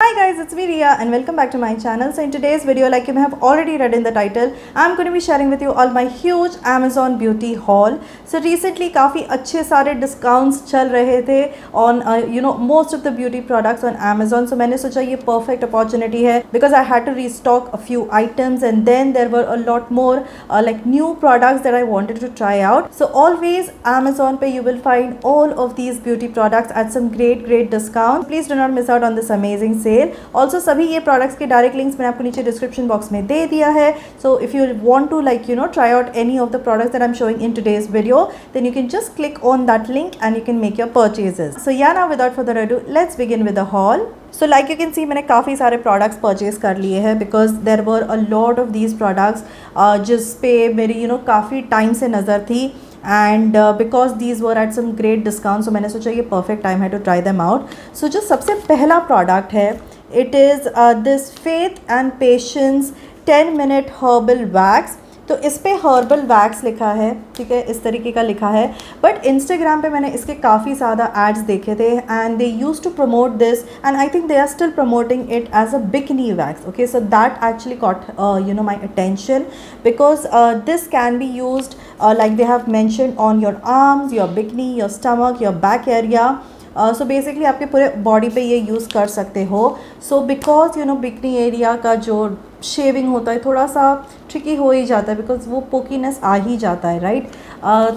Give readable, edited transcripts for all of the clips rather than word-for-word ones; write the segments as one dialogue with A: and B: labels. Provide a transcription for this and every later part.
A: Hi guys, it's me Riya and welcome back to my channel. So in today's video, like you may have already read in the title, I'm going to be sharing with you all my huge Amazon beauty haul. So recently काफ़ी अच्छे सारे discounts चल रहे थे on most of the beauty products on Amazon. So मैंने सोचा ये perfect opportunity है because I had to restock a few items and then there were a lot more like new products that I wanted to try out. So always Amazon पे you will find all of these beauty products at some great discount. Please do not miss out on this amazing sale. Also सभी ये products के direct links मैंने आपको नीचे description box में दे दिया है. So if you want to try out any of the products that I am showing in today's video, then you can just click on that link and you can make your purchases. So yeah now without further ado let's begin with the haul. So like you can see मैंने काफ़ी सारे products purchase कर लिए हैं because there were a lot of these products जिस पे मेरी काफ़ी टाइम से नज़र थी and because these were at some great discount. So मैंने सोचा ये परफेक्ट टाइम है to try them out. So जो सबसे पहला प्रोडक्ट है it is this faith and patience 10-minute herbal wax. तो इस पे हर्बल वैक्स लिखा है, ठीक है, इस तरीके का लिखा है. बट इंस्टाग्राम पे मैंने इसके काफ़ी ज़्यादा एड्स देखे थे and they use to promote this and I think they are still promoting it as a bikini wax. Okay, so that actually caught my attention because this can be used like they have mentioned on your arms, your bikini, your stomach, your back area. So basically आपके पूरे body पे ये use कर सकते हो. So because bikini area का जो shaving होता है थोड़ा सा ट्रिकी हो ही जाता है बिकॉज वो पोकीनेस आ ही जाता है, राइट.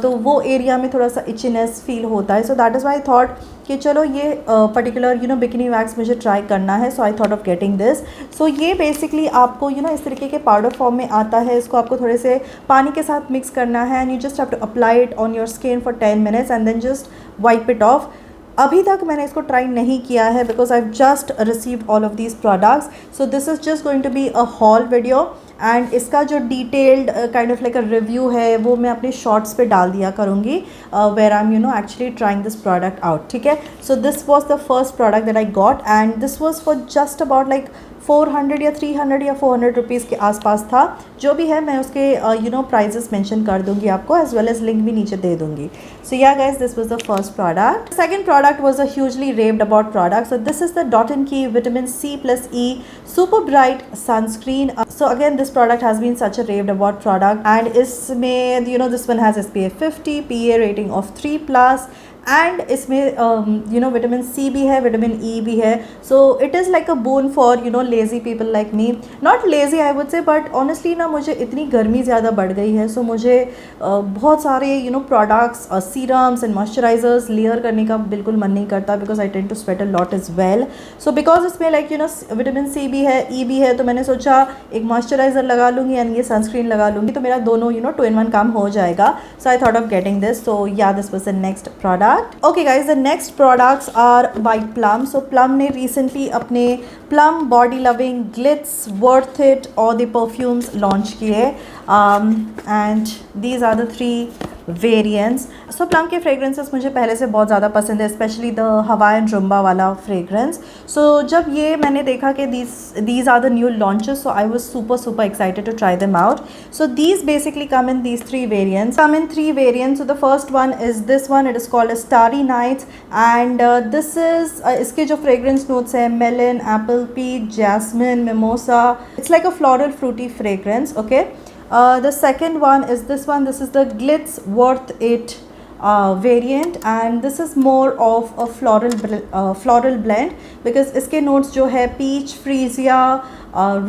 A: तो वो एरिया में थोड़ा सा इचीनेस फील होता है. So that is why I thought कि चलो ये पर्टिकुलर बिकनी वैक्स मुझे ट्राई करना है. So I thought of getting this. So ये बेसिकली आपको इस तरीके के पाउडर फॉर्म में आता है. इसको आपको थोड़े से पानी के साथ मिक्स करना है and you just have to apply it on your skin for 10 minutes and then just wipe it off. अभी तक मैंने इसको ट्राई नहीं किया है because I just received all of these products. So this is just going to be a haul video and इसका जो detailed kind of like a review है वो मैं अपने शॉर्ट्स पे डाल दिया करूँगी where I am actually trying this product out. ठीक है, so this was the first product that I got and this was for just about like 400 या 300 या 400 रुपीज़ के आसपास था. जो भी है मैं उसके प्राइजेस मेंशन कर दूंगी आपको एज वेल एज लिंक भी नीचे दे दूंगी. सो yeah guys this was the first product. Second product was a hugely रेव्ड about product. So this is the Dot & Key Vitamin C+E Super Bright Sunscreen. So again this product has been such a raved about product and इसमें this one has SPF 50, PA rating of 3+. And इसमें vitamin C भी है, vitamin E भी है. So it is like a bone for lazy people like me. Not lazy I would say but honestly ना मुझे इतनी गर्मी ज़्यादा बढ़ गई है. सो मुझे बहुत सारे products serums and moisturisers layer करने का बिल्कुल मन नहीं करता because I tend to sweat a lot as well. So because इसमें लाइक विटामिन सी भी है, ई भी है, तो मैंने सोचा एक मॉइस्चराइजर लगा लूँगी एंड ये सनस्क्रीन लगा लूँगी तो मेरा दोनों 2-in-1 काम हो जाएगा. So I thought of getting this. So yeah this was the next product. Okay guys, the next products are by Plum. So Plum ने recently अपने Plum Body Loving Glitz Worth It और the perfumes launch किए and these are the 3 variants. So plum के fragrances मुझे पहले से बहुत ज़्यादा पसंद है, स्पेशली द हवाईन रुम्बा वाला फ्रेगरेंस. सो जब ये मैंने देखा कि these are the new launches, so I was super excited to try them out. So these basically come in these 3 variants. So the first one is this one. It is called a Starry Nights and this is इसके जो fragrance notes है melon, apple, peach, jasmine, mimosa. It's like a floral fruity fragrance. Okay. The second one is this one. This is the Glitz Worth It variant and this is more of a floral blend because इसके notes जो है peach, freesia,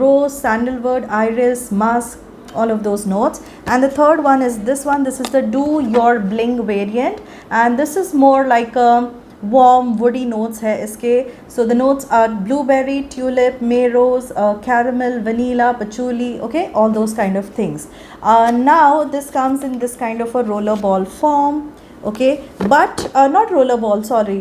A: rose, sandalwood, iris, musk, all of those notes. And the third one is this one. This is the Do Your Bling variant and this is more like a warm woody notes है इसके. So the notes are blueberry, tulip, may rose, caramel, vanilla, patchouli, okay, all those kind of things. Now this comes in this kind of a roller ball form, okay, but not roller ball, sorry,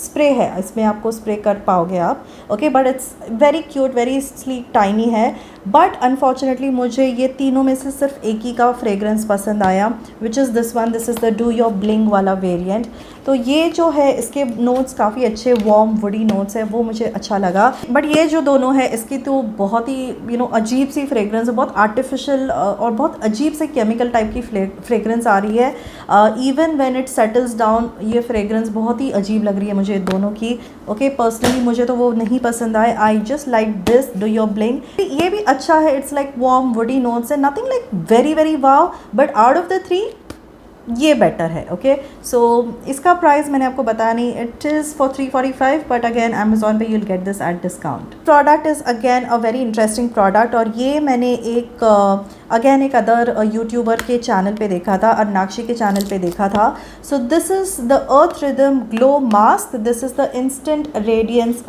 A: spray है. इसमें आपको spray कर पाओगे आप, okay, but it's very cute, very sleek, tiny है. But unfortunately मुझे ये तीनों में से सिर्फ एक ही का फ्रेगरेंस पसंद आया which is this one. This is the do your bling वाला वेरिएंट. तो ये जो है इसके नोट्स काफ़ी अच्छे वार्म वुडी नोट्स है, वो मुझे अच्छा लगा. बट ये जो दोनों है इसकी तो बहुत ही अजीब सी फ्रेगरेंस है, बहुत आर्टिफिशियल और बहुत अजीब से केमिकल टाइप की फ्रेगरेंस आ रही है. Even when it settles down ये फ्रेगरेंस बहुत ही अजीब लग रही है मुझे मुझे दोनों की। ओके, पर्सनली मुझे तो वो नहीं पसंद आए। I just like this do your bling. ये भी अच्छा है, it's like warm woody notes and nothing like very very wow, but out of the three ये बेटर है। ओके, सो इसका प्राइस मैंने आपको बताया नहीं, it is for 345, but again Amazon पे you'll get this at discount. Product is again a very interesting product, और ये मैंने एक अगेन एक अदर यूट्यूबर के चैनल पे देखा था, अर्नाक्षी के चैनल पे देखा था। So this is the Earth Rhythm glow mask. This is the instant radiance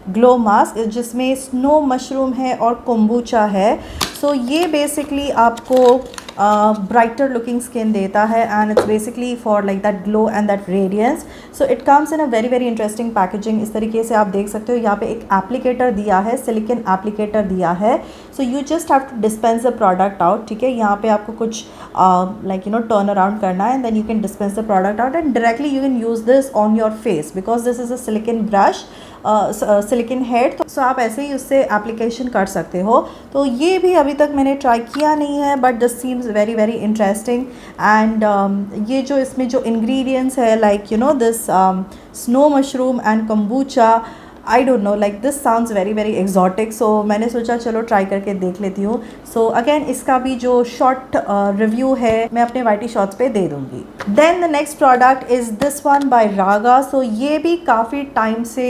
A: glow mask, जिसमें स्नो मशरूम है और कोम्बुचा है। सो ये बेसिकली आपको ब्राइटर लुकिंग स्किन देता है, and it's basically for like that glow and that radiance. So it comes in a very very interesting packaging. इस तरीके से आप देख सकते हो, यहाँ पे एक एप्लीकेटर दिया है, सिलिकॉन एप्लीकेटर दिया है। So you just have to dispense the product out. ठीक है, यहाँ पे आपको कुछ like you know turn around करना है, and then you can dispense the product out and directly you can use this on your face, because this is a silicone brush, silicone head. तो so आप ऐसे ही उससे application कर सकते हो। तो ये भी अभी तक मैंने ट्राई किया नहीं है, but this seems very very interesting. And ये जो इसमें जो इंग्रेडिएंट्स है, like you know this snow mushroom and kombucha, I don't know, like this sounds very very exotic. So मैंने सोचा चलो ट्राई करके देख लेती हूँ। सो अगेन इसका भी जो शॉर्ट रिव्यू है मैं अपने वाईटी शॉर्ट्स पे दे दूँगी। Then the next product is this one by Raga. So ये भी काफ़ी टाइम से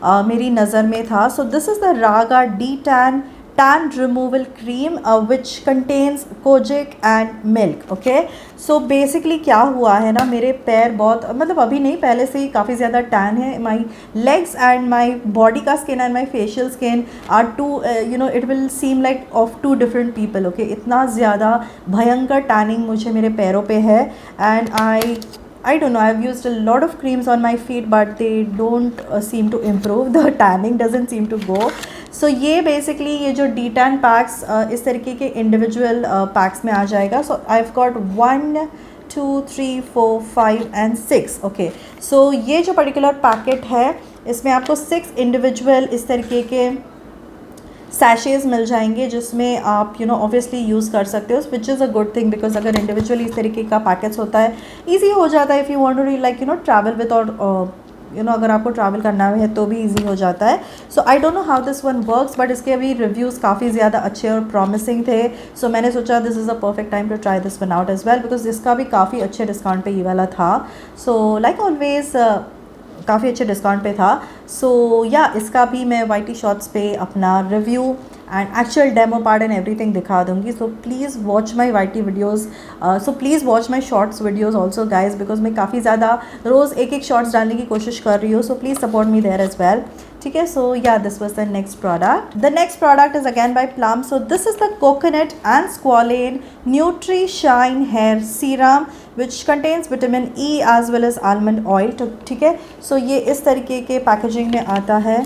A: मेरी नज़र में था। So this is the Raga D-Tan tan removal cream which contains kojic and milk. Okay, so basically क्या हुआ है ना, मेरे पैर बहुत, मतलब अभी नहीं, पहले से ही काफ़ी ज़्यादा टैन है। My legs and my body का skin and my facial skin are to you know, it will seem like of two different people. Okay, इतना ज़्यादा भयंकर टैनिंग मुझे मेरे पैरों पे है, and I don't know, I've used a lot of creams on my feet, but they don't seem to improve. The tanning doesn't seem to go. So ये basically ये जो D-Tan packs इस तरीके के individual packs में आ जाएगा. So I've got 1, 2, 3, 4, 5 and 6. Okay. So ये जो particular packet है, इसमें आपको 6 individual इस तरीके के सैशेज मिल जाएंगे, जिसमें आप यू नो ऑब्वियसली यूज़ कर सकते हो, which is a good thing, because अगर इंडिविजुअली इस तरीके का पैकेट्स होता है, ईजी हो जाता है if you want to like you know travel with, और यू नो अगर आपको ट्रैवल करना है तो भी ईजी हो जाता है। So I don't know how this one works, but इसके अभी रिव्यूज़ काफ़ी ज़्यादा अच्छे और प्रॉमिसिंग थे। सो मैंने सोचा this is a perfect time to try this one out as well, because इसका भी काफ़ी अच्छे डिस्काउंट पे ये वाला था। सो लाइक ऑलवेज काफ़ी अच्छे डिस्काउंट पे था। सो या इसका भी मैं वाईटी शॉर्ट्स पे अपना review and actual demo part and everything दिखा दूँगी। So please watch my YT videos, so please watch my shorts videos also guys, because मैं काफ़ी ज़्यादा रोज़ एक शॉर्ट्स डालने की कोशिश कर रही हूँ। So please support me there as well. ठीक है, so yeah this was the next product. The next product is again by Plum. So this is the coconut and squalane nutri shine hair serum which contains vitamin E as well as almond oil. तो ठीक है, सो ये इस तरीके के packaging में आता है,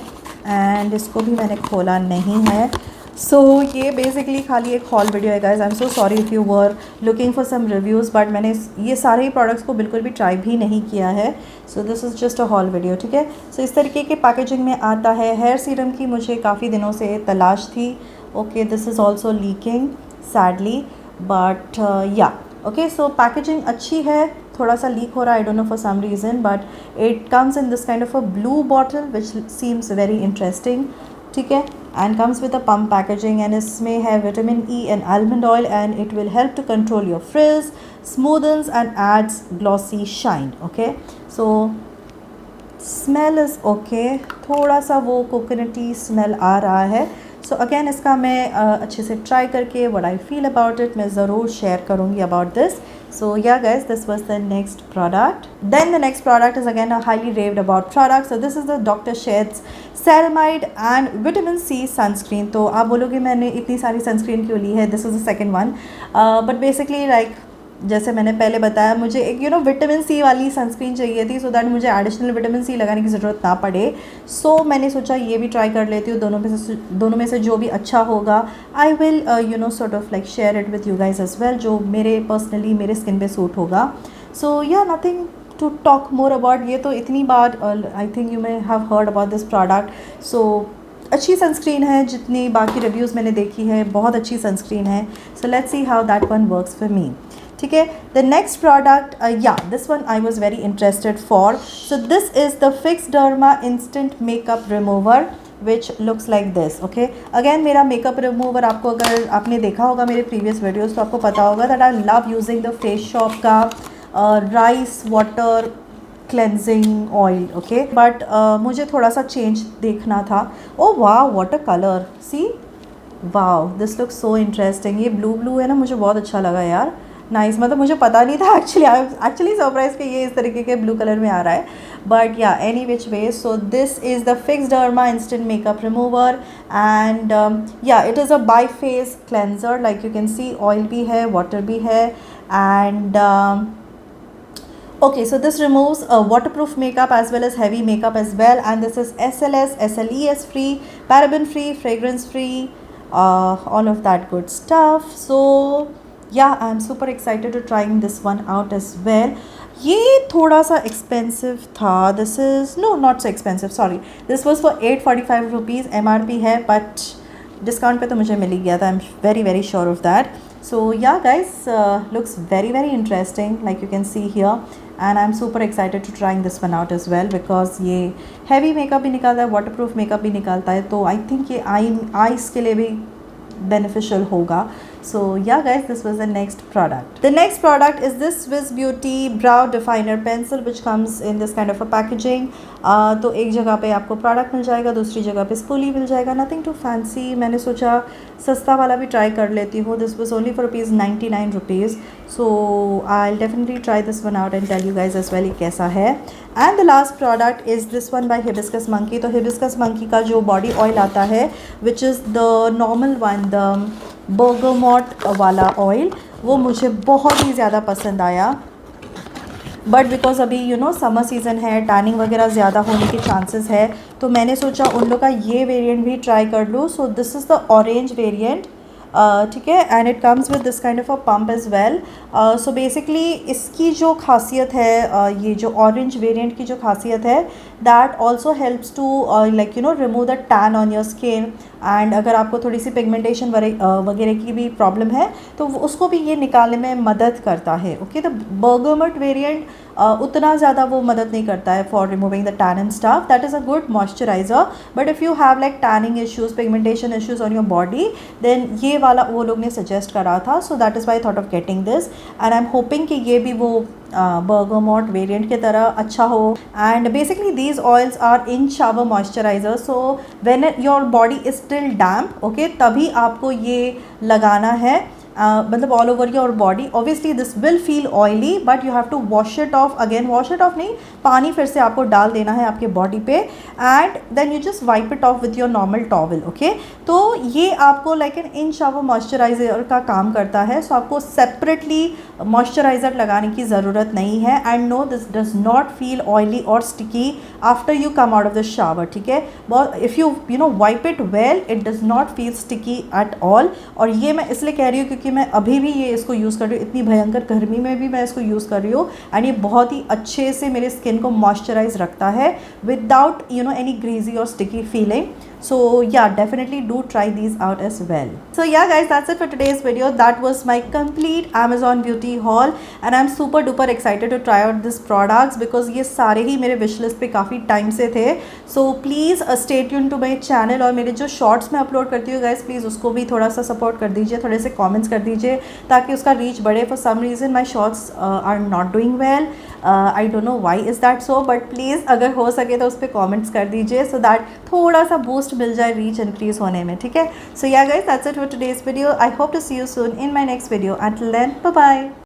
A: एंड इसको भी मैंने खोला नहीं है। सो ये बेसिकली खाली एक हॉल वीडियो है guys. I am so sorry if you were looking for some reviews, but मैंने ये सारे ही प्रोडक्ट्स को बिल्कुल भी ट्राई भी नहीं किया है। सो this is just a haul video. ठीक है, सो इस तरीके के पैकेजिंग में आता है। हेयर सीरम की मुझे काफ़ी दिनों से तलाश थी। Okay, this is also leaking sadly, but yeah okay, so packaging अच्छी है, थोड़ा सा लीक हो रहा है, I don't know for some reason, but it comes in this kind of a blue bottle which seems very interesting. ठीक है, and comes with a pump packaging, and इसमें है vitamin E and almond oil, and it will help to control your frizz, smoothness and ads glossy shine. Okay, so smell is okay, थोड़ा सा वो कोकोनटी smell आ रहा है। So again इसका मैं अच्छे से ट्राई करके what I feel about it मैं ज़रूर शेयर करूँगी about this. So yeah guys, this was the next product. Then the next product is again a highly raved about product. So this is the Dr. Sheth's Ceramide and Vitamin C sunscreen. तो आप बोलोगे मैंने इतनी सारी sunscreen क्यों ली है? This is the second one. But basically like जैसे मैंने पहले बताया, मुझे एक यू नो विटामिन सी वाली सनस्क्रीन चाहिए थी, सो दैट मुझे एडिशनल विटामिन सी लगाने की ज़रूरत ना पड़े। सो मैंने सोचा ये भी ट्राई कर लेती हूँ, दोनों में से जो भी अच्छा होगा I will you know sort of like share it with you guys as well, जो मेरे पर्सनली मेरे स्किन पे सूट होगा। So yeah nothing to talk more about, ये तो इतनी बार I think you may have heard about this product. So अच्छी सनस्क्रीन है, जितनी बाकी रिव्यूज़ मैंने देखी है बहुत अच्छी सनस्क्रीन है। So let's see how that one works for me. ठीक है. द नेक्स्ट प्रोडक्ट, या this one I was very interested for. So this is the Fixderma instant makeup remover which looks like this. Okay, again मेरा makeup remover आपको, अगर आपने देखा होगा मेरे प्रीवियस वीडियोज़, तो आपको पता होगा that I love using the face shop का rice water cleansing oil. Okay, but मुझे थोड़ा सा चेंज देखना था. ओ वाह, water colour, see, wow, this looks so interesting. ये ब्लू ब्लू है ना, मुझे बहुत अच्छा लगा यार. नाइस, मतलब मुझे पता नहीं था एक्चुअली. आई एक्चुअली सरप्राइज कि ये इस तरीके के ब्लू कलर में आ रहा है. But yeah, any which way, so this is the Fixderma instant makeup remover and yeah it is a biphase cleanser. Like you can see, oil भी है, वाटर भी है. And okay, so this removes waterproof makeup as well as heavy makeup as well, and this is SLS, SLES free, paraben free, fragrance free, all of that good stuff. So yeah, I'm super excited to trying this one out as well. ये थोड़ा सा expensive था. This is no, not so expensive, sorry. This was for 845 rupees. MRP है, but discount पे तो मुझे मिल ही गया था. I am very very sure of that. So yeah guys, looks very very interesting like you can see here, and I'm super excited to trying this one out as well because ये heavy makeup भी निकालता है, waterproof makeup भी निकालता है, तो I think ये eyes के लिए भी beneficial होगा. So yeah guys, this was the next product. The next product is this Swiss Beauty brow definer pencil which comes in this kind of a packaging. तो एक जगह पे आपको प्रोडक्ट मिल जाएगा, दूसरी जगह पे स्पूली मिल जाएगा. Nothing too fancy. मैंने सोचा सस्ता वाला भी ट्राई कर लेती हूँ. This was only for ₹99. So I definitely try this one out and tell you guys as well ये कैसा है. And the last product is this one by Hibiscus Monkey. तो हिबिस्कस मंकी का जो बॉडी ऑयल आता है which is the normal one, the bergamot वाला oil, वो मुझे बहुत ही ज़्यादा पसंद आया. बट बिकॉज अभी यू नो समर सीज़न है, टैनिंग वगैरह ज़्यादा होने के चांसेस है, तो मैंने सोचा उन लोग का ये वेरिएंट भी ट्राई कर लूँ. सो this is the orange variant. ठीक है, and it comes with this kind of a pump as well. So basically इसकी जो खासियत है, ये जो ऑरेंज वेरिएंट की जो खासियत है, that also helps to like you know remove the tan on your skin. And अगर आपको थोड़ी सी पिगमेंटेशन वगैरह की भी प्रॉब्लम है तो उसको भी ये निकालने में मदद करता है. ओके, द बर्गमॉट वेरिएंट उतना ज़्यादा वो मदद नहीं करता है for removing the tan and stuff. That is a good moisturiser, but if you have like tanning issues, pigmentation issues on your body, then ये वाला वो लोग ने सजेस्ट करा था. So that is why thought of getting this, and I am hoping कि ये भी वो बर्गमॉट वेरिएंट की तरह अच्छा हो. And basically these oils are in shower moisturiser. So when your body is still damp, okay, तभी आपको ये लगाना है. मतलब all over your body. Obviously this will feel oily, but you have to wash it off. Again wash it off नहीं, पानी फिर से आपको डाल देना है आपके बॉडी पे, and then you just wipe it off with your normal towel. Okay, तो ये आपको like an in shower moisturiser का काम करता है. सो आपको सेपरेटली मॉइस्चराइज़र लगाने की ज़रूरत नहीं है. And no, this does not feel oily और sticky after you come out of the shower. ठीक है, if you know wipe it well, it does not feel sticky at all. और ये मैं इसलिए कह रही हूँ क्योंकि मैं अभी भी ये इसको यूज़ कर रही हूँ. इतनी भयंकर गर्मी में भी मैं इसको यूज़ कर रही हूँ, एंड ये बहुत ही अच्छे से मेरे स्किन को मॉइस्चराइज रखता है without you know any greasy और sticky feeling. So yeah, definitely do try these out as well. So yeah guys, that's it for today's video. That was my complete Amazon beauty haul, and I'm super duper excited to try out these products because ये सारे ही मेरे wish list पे काफ़ी time से थे. So please stay tuned to my channel, और मेरे जो शॉर्ट्स मैं अपलोड करती हूँ guys, प्लीज़ उसको भी थोड़ा सा सपोर्ट कर दीजिए, थोड़े से कमेंट्स कर दीजिए ताकि उसका रीच बढ़े. For some reason my shorts are not doing well. I don't know why is that so, but please अगर हो सके तो उस पर कॉमेंट्स कर दीजिए so that थोड़ा सा बूस्ट मिल जाए रीच इंक्रीज होने में. ठीक है, so yeah guys, that's it for today's video. I hope to see you soon in my next video. Until then, bye bye.